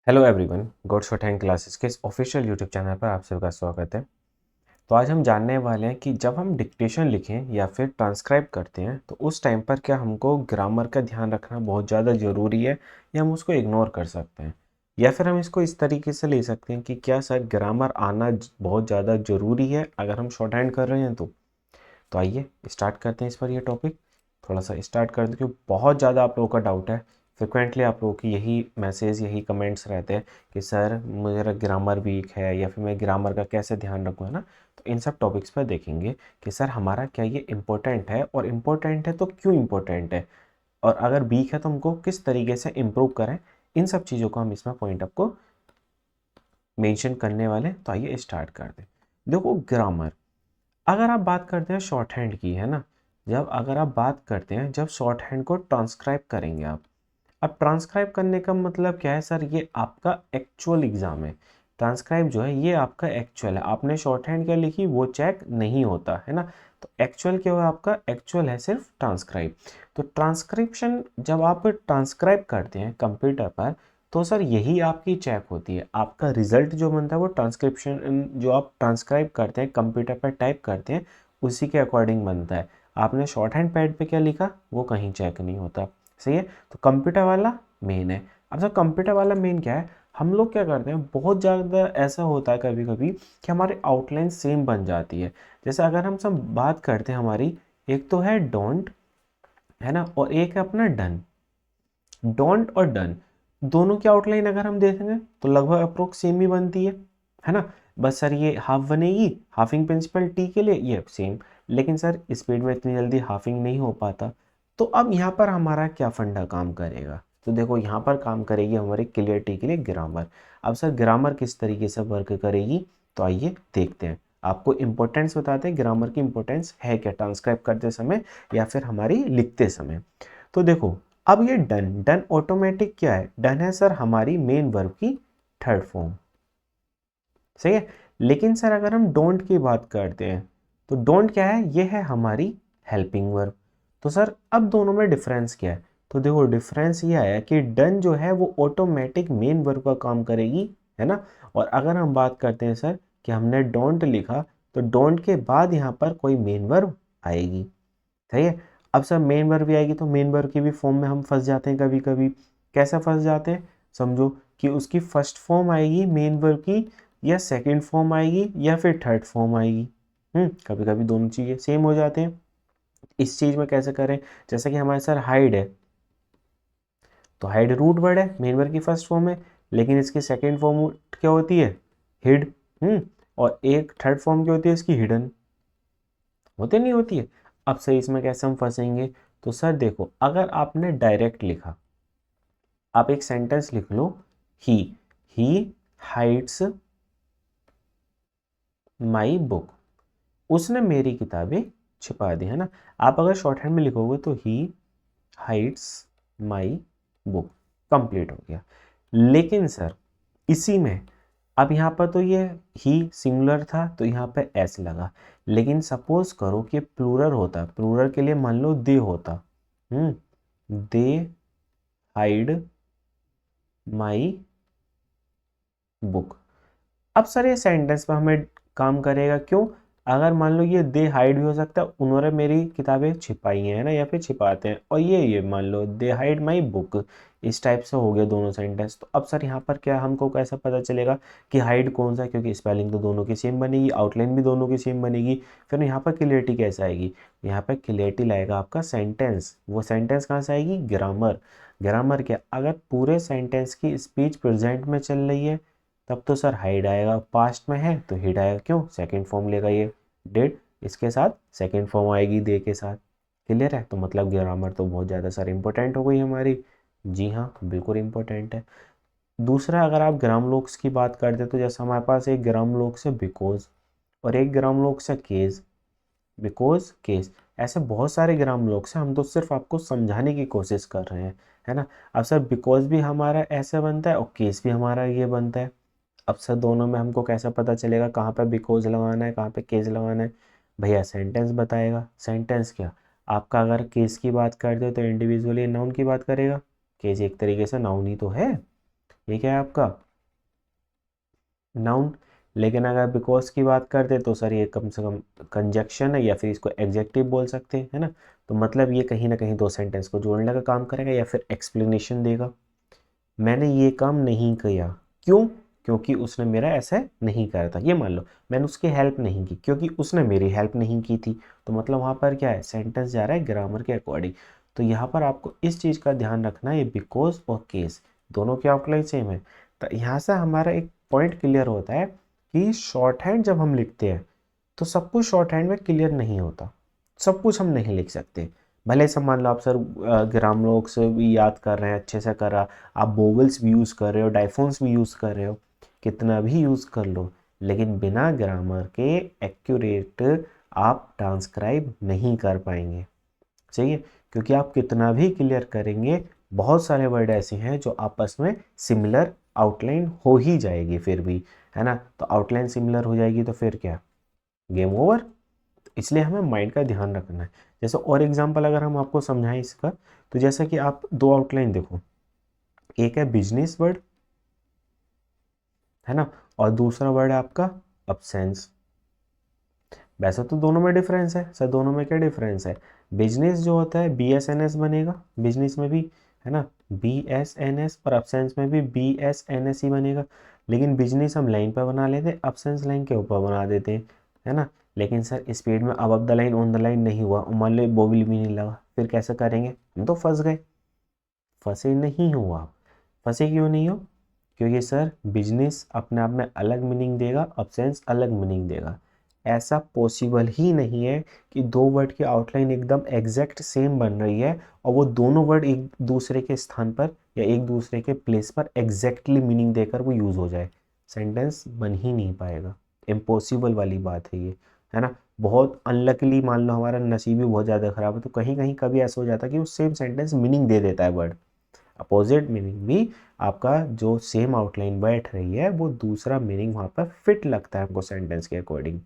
Hello everyone, good short hand classes के इस official YouTube channel पर आप सबका स्वागत है। तो आज हम जानने वाले हैं कि जब हम डिक्टेशन लिखें या फिर ट्रांसक्राइब करते हैं तो उस टाइम पर क्या हमको ग्रामर का ध्यान रखना बहुत ज़्यादा ज़रूरी है या हम उसको इग्नोर कर सकते हैं, या फिर हम इसको इस तरीके से ले सकते हैं कि क्या सर ग्रामर आना बहुत ज़्यादा ज़रूरी है अगर हम शॉर्ट हैंड कर रहे हैं तो आइए स्टार्ट करते हैं इस पर ये टॉपिक। थोड़ा सा स्टार्ट कर दो क्योंकि बहुत ज़्यादा आप लोगों का डाउट है। फ्रिक्वेंटली आप लोगों की यही मैसेज यही कमेंट्स रहते हैं कि सर मेरा ग्रामर वीक है या फिर मैं ग्रामर का कैसे ध्यान रखूँ, है ना। तो इन सब टॉपिक्स पर देखेंगे कि सर हमारा क्या ये इम्पोर्टेंट है, और इम्पोर्टेंट है तो क्यों इम्पोर्टेंट है, और अगर वीक है तो हमको किस तरीके से इम्प्रूव करें। इन सब चीज़ों को हम इसमें पॉइंट आपको मेंशन करने वाले हैं। तो आइए स्टार्ट कर दें। देखो ग्रामर, अगर आप बात करते हैं शॉर्ट हैंड की, है ना, जब अगर आप बात करते हैं जब शॉर्ट हैंड को ट्रांसक्राइब करेंगे आप, अब ट्रांसक्राइब करने का मतलब क्या है सर, ये आपका एक्चुअल एग्जाम है। ट्रांसक्राइब जो है ये आपका एक्चुअल है, आपने शॉर्ट हैंड क्या लिखी वो चेक नहीं होता है ना। तो एक्चुअल क्या हुआ, आपका एक्चुअल है सिर्फ ट्रांसक्राइब। तो ट्रांसक्रिप्शन जब आप ट्रांसक्राइब करते हैं कंप्यूटर पर तो सर यही आपकी चेक होती है, आपका रिजल्ट जो बनता है वो ट्रांसक्रिप्शन जो आप ट्रांसक्राइब करते हैं कंप्यूटर पर टाइप करते हैं उसी के अकॉर्डिंग बनता है। आपने शॉर्ट हैंड पैड पे क्या लिखा वो कहीं चेक नहीं होता, सही है। तो कंप्यूटर वाला मेन है। अब सर कंप्यूटर वाला मेन क्या है, हम लोग क्या करते हैं बहुत ज़्यादा ऐसा होता है कभी कभी कि हमारी आउटलाइन सेम बन जाती है। जैसे अगर हम सब बात करते हैं हमारी, एक तो है डोंट, है ना, और एक है अपना डन। डोंट और डन दोनों की आउटलाइन अगर हम देखेंगे तो लगभग अप्रोक्स सेम ही बनती है ना। बस सर ये हाफ बनेगी हाफिंग प्रिंसिपल टी के लिए, ये सेम, लेकिन सर स्पीड में इतनी जल्दी हाफिंग नहीं हो पाता। तो अब यहाँ पर हमारा क्या फंडा काम करेगा, तो देखो यहाँ पर काम करेगी हमारी क्लियरिटी के लिए ग्रामर। अब सर ग्रामर किस तरीके से वर्क करेगी, तो आइए देखते हैं। आपको इंपॉर्टेंस बताते हैं ग्रामर की इंपॉर्टेंस है क्या ट्रांसक्राइब करते समय या फिर हमारी लिखते समय। तो देखो अब ये डन, डन ऑटोमेटिक क्या है, डन है सर हमारी मेन वर्ब की थर्ड फॉर्म, सही है। लेकिन सर अगर हम डोंट की बात करते हैं तो डोंट क्या है, ये है हमारी हेल्पिंग वर्ब। तो सर अब दोनों में डिफरेंस क्या है, तो देखो डिफरेंस ये है कि डन जो है वो ऑटोमेटिक मेन वर्ब का काम करेगी, है ना। और अगर हम बात करते हैं सर कि हमने डोंट लिखा तो डोंट के बाद यहाँ पर कोई मेन वर्ब आएगी, सही है। अब सर मेन वर्ब भी आएगी तो मेन वर्ब की भी फॉर्म में हम फंस जाते हैं कभी कभी। कैसा फंस जाते हैं, समझो कि उसकी फर्स्ट फॉर्म आएगी मेन वर्ब की, या सेकंड फॉर्म आएगी या फिर थर्ड फॉर्म आएगी। कभी कभी दोनों चीज़ें सेम हो जाते हैं। इस चीज़ में कैसे करें, जैसे कि हमारे सर हाइड है तो हाइड रूट वर्ड है, मेन वर्ब की फर्स्ट फॉर्म है, लेकिन इसकी सेकंड फॉर्म क्या होती है, हिड। और एक थर्ड फॉर्म क्या होती है इसकी, हिडन, होती नहीं होती है। अब सही इसमें कैसे हम फंसेंगे, तो सर देखो अगर आपने डायरेक्ट लिखा, आप एक सेंटेंस लिख लो, ही ही हाइड्स माई बुक, उसने मेरी किताबें छिपा दी, है ना। आप अगर शॉर्ट हैंड में लिखोगे तो ही हाइड्स माई बुक, कंप्लीट हो गया। लेकिन सर इसी में अब यहाँ पर तो ये ही सिंगुलर था तो यहाँ पे एस लगा, लेकिन सपोज करो कि प्लूरल होता, प्लूरल के लिए मान लो दे होता, दे हाइड माई बुक। अब सर ये सेंटेंस में हमें काम करेगा, क्यों, अगर मान लो ये दे हाइड भी हो सकता है, उन्होंने मेरी किताबें छिपाई हैं ना या फिर छिपाते हैं, और ये मान लो दे हाइड माई बुक, इस टाइप से हो गया दोनों सेंटेंस। तो अब सर यहाँ पर क्या हमको कैसा पता चलेगा कि हाइड कौन सा है, क्योंकि स्पेलिंग तो दोनों की सेम बनेगी, आउटलाइन भी दोनों की सेम बनेगी। फिर यहाँ पर क्लियरिटी कैसे आएगी, यहाँ पर क्लियरिटी लाएगा आपका सेंटेंस, वो सेंटेंस कहाँ से आएगी, ग्रामर। ग्रामर क्या, अगर पूरे सेंटेंस की स्पीच प्रेजेंट में चल रही है तब तो सर हाइड आएगा, पास्ट में है तो हिड आएगा, क्यों, सेकंड फॉर्म लेगा ये, डिड इसके साथ सेकंड फॉर्म आएगी दे के साथ। क्लियर है, तो मतलब ग्रामर तो बहुत ज़्यादा सर इंपॉर्टेंट हो गई हमारी। जी हाँ बिल्कुल इंपॉर्टेंट है। दूसरा अगर आप ग्राम लोक्स की बात करते तो जैसे हमारे पास एक ग्राम लोक्स है बिकॉज, और एक ग्राम लोक्स है केस, बिकॉज केस, ऐसे बहुत सारे ग्राम लोक्स हैं, हम तो सिर्फ आपको समझाने की कोशिश कर रहे हैं, है ना। अब सर बिकॉज भी हमारा ऐसे बनता है और केस भी हमारा ये बनता है। अब सर दोनों में हमको कैसा पता चलेगा कहाँ पे बिकॉज लगाना है कहाँ पे केस लगाना है, भैया सेंटेंस बताएगा। सेंटेंस क्या, आपका अगर केस की बात करते हो तो इंडिविजुअली नाउन की बात करेगा, केस एक तरीके से नाउन ही तो है। ये क्या है आपका नाउन। लेकिन अगर बिकॉज की बात करते तो सर ये कम से कम कंजक्शन है या फिर इसको एग्जेक्टिव बोल सकते हैं, है ना। तो मतलब ये कहीं ना कहीं दो सेंटेंस को जोड़ने का काम करेगा या फिर एक्सप्लेनेशन देगा। मैंने ये काम नहीं किया, क्यों? क्योंकि उसने मेरा ऐसा नहीं करा था। ये मान लो मैंने उसकी हेल्प नहीं की क्योंकि उसने मेरी हेल्प नहीं की थी। तो मतलब वहाँ पर क्या है, सेंटेंस जा रहा है ग्रामर के अकॉर्डिंग। तो यहाँ पर आपको इस चीज़ का ध्यान रखना है, ये बिकॉज और केस दोनों की आउटलाइन सेम है। तो यहाँ से हमारा एक पॉइंट क्लियर होता है कि शॉर्ट हैंड जब हम लिखते हैं तो सब कुछ शॉर्ट हैंड में क्लियर नहीं होता, सब कुछ हम नहीं लिख सकते। भले से मान लो आप सर ग्रामर से भी याद कर रहे हैं, अच्छे से कर रहा, आप बोवल्स भी यूज़ कर रहे हो, डाइफोन्स भी यूज़ कर रहे हो, कितना भी यूज़ कर लो, लेकिन बिना ग्रामर के एक्यूरेट आप ट्रांसक्राइब नहीं कर पाएंगे। सही है, क्योंकि आप कितना भी क्लियर करेंगे, बहुत सारे वर्ड ऐसे हैं जो आपस में सिमिलर आउटलाइन हो ही जाएगी फिर भी, है ना। तो आउटलाइन सिमिलर हो जाएगी तो फिर क्या, गेम ओवर। इसलिए हमें माइंड का ध्यान रखना है। जैसे और एग्जांपल अगर हम आपको समझाएं इसका, तो जैसा कि आप दो आउटलाइन देखो, एक है बिजनेस वर्ड, है ना, और दूसरा वर्ड है आपका अब्सेंस। वैसे तो दोनों में डिफरेंस है सर, दोनों में क्या डिफरेंस है, बिजनेस जो होता है BSNS बनेगा बिजनेस में भी, है ना, BSNS, और अब्सेंस में भी BSNS ही बनेगा। लेकिन बिजनेस हम लाइन पर बना लेते हैं, अब्सेंस लाइन के ऊपर बना देते हैं, है ना। लेकिन सर स्पीड में अब the line on the line नहीं हुआ, मान लो बोविल भी नहीं लगा, फिर कैसे करेंगे, हम तो फंस गए। फंसे नहीं हो आप। फंसे क्यों नहीं हो, क्योंकि सर बिजनेस अपने आप में अलग मीनिंग देगा, अब्सेंस अलग मीनिंग देगा। ऐसा पॉसिबल ही नहीं है कि दो वर्ड की आउटलाइन एकदम एग्जैक्ट सेम बन रही है और वो दोनों वर्ड एक दूसरे के स्थान पर या एक दूसरे के प्लेस पर एग्जैक्टली मीनिंग देकर वो यूज़ हो जाए। सेंटेंस बन ही नहीं पाएगा, इम्पॉसिबल वाली बात है ये, है ना। बहुत अनलकीली मान लो हमारा नसीब ही बहुत ज़्यादा ख़राब है तो कहीं कहीं कभी ऐसा हो जाता है कि वो सेम सेंटेंस मीनिंग दे देता है वर्ड, अपोजिट मीनिंग भी आपका जो सेम आउटलाइन बैठ रही है वो दूसरा मीनिंग वहाँ पर फिट लगता है हमको सेंटेंस के अकॉर्डिंग।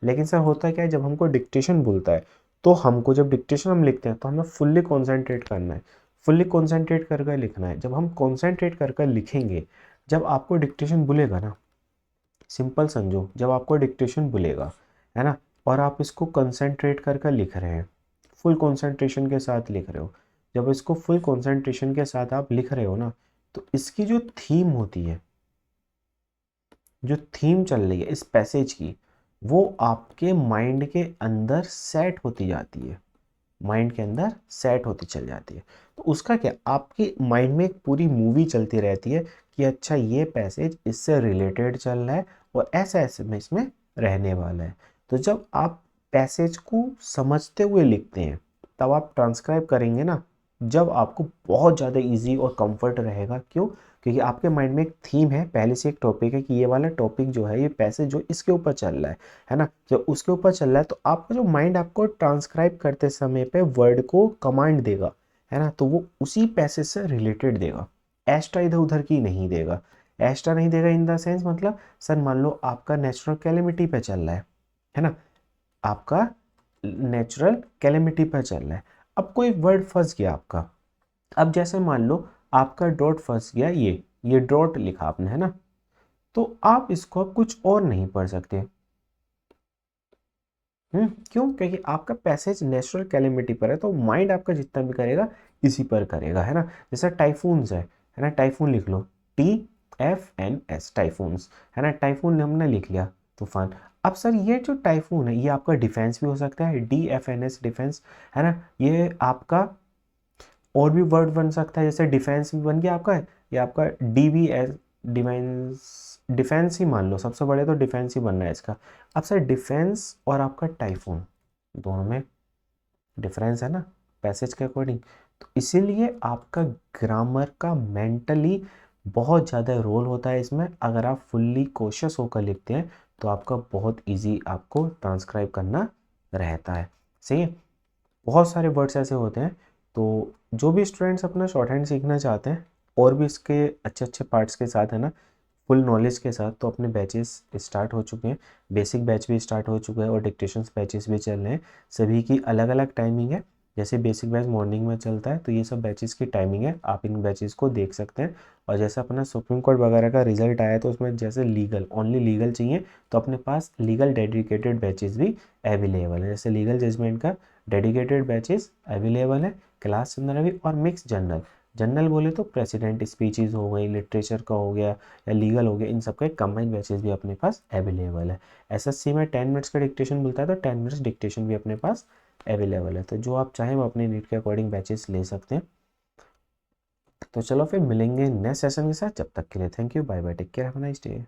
लेकिन सर होता क्या है, जब हमको डिक्टेशन बोलता है तो हमको, जब डिक्टेशन हम लिखते हैं तो हमें फुल्ली कॉन्सेंट्रेट करना है, फुल्ली कॉन्सेंट्रेट करके लिखना है। जब हम कॉन्सेंट्रेट करके लिखेंगे, जब आपको डिक्टेशन बोलेगा ना, सिंपल समझो, जब आपको डिक्टेशन बोलेगा, है ना, और आप इसको कंसंट्रेट कर लिख रहे हैं, फुल कंसंट्रेशन के साथ लिख रहे हो, जब इसको फुल कंसंट्रेशन के साथ आप लिख रहे हो ना, तो इसकी जो थीम होती है, जो थीम चल रही है इस पैसेज की, वो आपके माइंड के अंदर सेट होती जाती है, माइंड के अंदर सेट होती चल जाती है। तो उसका क्या, आपके माइंड में एक पूरी मूवी चलती रहती है कि अच्छा ये पैसेज इससे रिलेटेड चल रहा है और ऐसा ऐसे में इसमें रहने वाला है। तो जब आप पैसेज को समझते हुए लिखते हैं तब आप ट्रांसक्राइब करेंगे ना, जब आपको बहुत ज़्यादा इजी और कंफर्ट रहेगा। क्यों? क्योंकि आपके माइंड में एक थीम है, पहले से एक टॉपिक है कि ये वाला टॉपिक जो है, ये पैसेज जो इसके ऊपर चल रहा है ना, जब उसके ऊपर चल रहा है तो आपका जो माइंड आपको ट्रांसक्राइब करते समय पे वर्ड को कमांड देगा, है ना, तो वो उसी पैसेज से रिलेटेड देगा, एक्स्ट्रा इधर उधर की नहीं देगा। एक्स्ट्रा नहीं देगा इन द सेंस मतलब सर मान लो आपका नेचुरल कैलेमिटी पे चल रहा है ना, आपका नेचुरल कैलेमिटी पे चल रहा है, अब कोई वर्ड फंस गया आपका, अब जैसे मान लो आपका डॉट फंस गया, ये डॉट लिखा आपने, है ना, तो आप इसको अब कुछ और नहीं पढ़ सकते। क्यों? क्योंकि आपका पैसेज नेचुरल कैलेमिटी पर है, तो माइंड आपका जितना भी करेगा इसी पर करेगा, है ना। जैसे टाइफून्स है ना, टाइफून लिख लो, TFNS टाइफून्स, है ना, टाइफून हमने लिख लिया, तूफान। अब सर ये जो टाइफून है ये आपका डिफेंस भी हो सकता है, DFNS डिफेंस, है ना, ये आपका और भी वर्ड बन सकता है, जैसे डिफेंस भी बन गया आपका, ये आपका DBS डिफेंस, डिफेंस ही मान लो, सबसे बड़े तो डिफेंस ही बनना है इसका। अब सर डिफेंस और आपका टाइफून दोनों में डिफरेंस है ना पैसेज के अकॉर्डिंग। तो इसीलिए आपका ग्रामर का मेंटली बहुत ज़्यादा रोल होता है इसमें। अगर आप फुल्ली कोशिश होकर लिखते हैं तो आपका बहुत इजी आपको ट्रांसक्राइब करना रहता है। सही है, बहुत सारे वर्ड्स ऐसे होते हैं। तो जो भी स्टूडेंट्स अपना शॉर्ट हैंड सीखना चाहते हैं और भी इसके अच्छे अच्छे पार्ट्स के साथ, है ना, फुल नॉलेज के साथ, तो अपने बैचेस स्टार्ट हो चुके हैं, बेसिक बैच भी स्टार्ट हो चुका है और डिक्टेशंस बैचेस भी चल रहे हैं। सभी की अलग अलग टाइमिंग है, जैसे बेसिक बैच मॉर्निंग में चलता है, तो ये सब बैचेस की टाइमिंग है, आप इन बैचेस को देख सकते हैं। और जैसे अपना सुप्रीम कोर्ट वगैरह का रिजल्ट आया तो उसमें जैसे लीगल, ओनली लीगल चाहिए, तो अपने पास लीगल डेडिकेटेड बैचेस भी अवेलेबल है। जैसे लीगल जजमेंट का डेडिकेटेड बैचेस अवेलेबल है, क्लास 15 भी, और मिक्स जनरल। जनरल बोले तो प्रेसिडेंट स्पीचेस हो गई, लिटरेचर का हो गया या लीगल हो गया, इन सब के कंबाइंड बैचेस भी अपने पास अवेलेबल है। एसएससी में 10 मिनट्स का डिक्टेशन मिलता है, तो 10 मिनट्स डिक्टेशन भी अपने पास अवेलेबल है। तो जो आप चाहें वो अपने नीड के अकॉर्डिंग बैचेस ले सकते हैं। तो चलो फिर मिलेंगे नेक्स्ट सेशन के साथ, जब तक के लिए thank you, bye bye, take care, have a nice day.